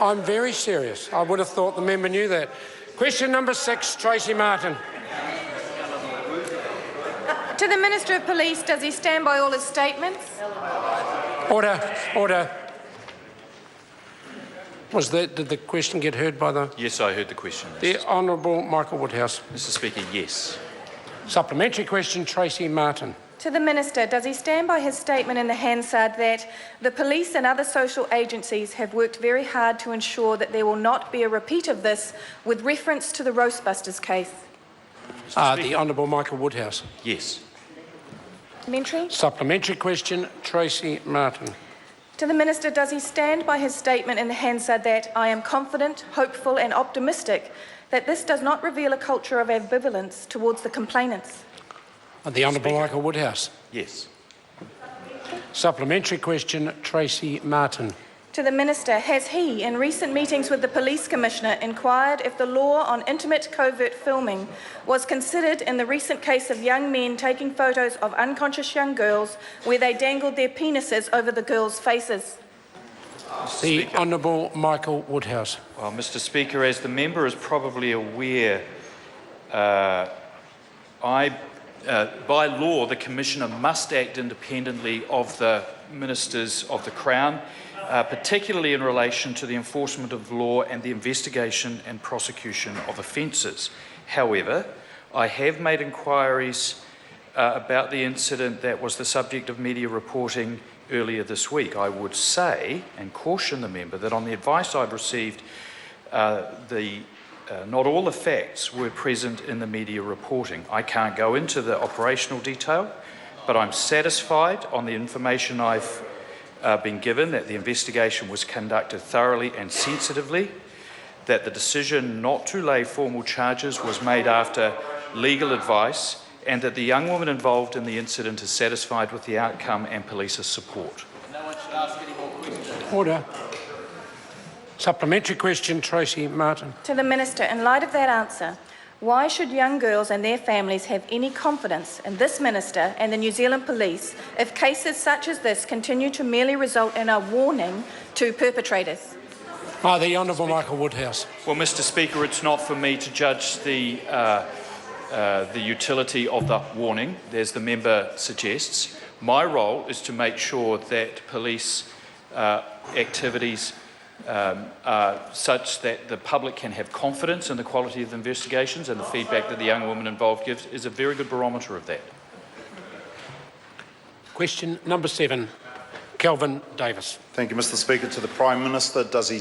I'm very serious. I would have thought the member knew that. Question number 6, Tracey Martin. To the Minister of Police, does he stand by all his statements? Order. Order. Did the question get heard by the... Yes, I heard the question. The Honourable Michael Woodhouse. Mr Speaker, yes. Supplementary question, Tracey Martin. To the Minister, does he stand by his statement in the Hansard that the police and other social agencies have worked very hard to ensure that there will not be a repeat of this with reference to the Roastbusters case? The Honourable Michael Woodhouse. Yes. Supplementary question, Tracey Martin. To the Minister, does he stand by his statement in the Hansard that I am confident, hopeful and optimistic that this does not reveal a culture of ambivalence towards the complainants? The Honourable Michael Woodhouse. Yes. Supplementary question, Tracey Martin. To the Minister, has he, in recent meetings with the Police Commissioner, inquired if the law on intimate covert filming was considered in the recent case of young men taking photos of unconscious young girls where they dangled their penises over the girls' faces? The Honourable Michael Woodhouse. Well, Mr Speaker, as the member is probably aware, by law, the Commissioner must act independently of the Ministers of the Crown, particularly in relation to the enforcement of law and the investigation and prosecution of offences. However, I have made inquiries about the incident that was the subject of media reporting earlier this week. I would say and caution the member that on the advice I've received, not all the facts were present in the media reporting. I can't go into the operational detail, but I'm satisfied on the information I've been given that the investigation was conducted thoroughly and sensitively, that the decision not to lay formal charges was made after legal advice, and that the young woman involved in the incident is satisfied with the outcome and police's support. No one should ask any more questions. Order. Supplementary question, Tracey Martin. To the Minister, in light of that answer, why should young girls and their families have any confidence in this Minister and the New Zealand Police if cases such as this continue to merely result in a warning to perpetrators? The Honourable Michael Woodhouse. Well, Mr Speaker, it's not for me to judge the utility of the warning, as the member suggests. My role is to make sure that police activities such that the public can have confidence in the quality of the investigations, and the feedback that the young woman involved gives is a very good barometer of that. Question number 7, Kelvin Davis. Thank you, Mr Speaker. To the Prime Minister, does he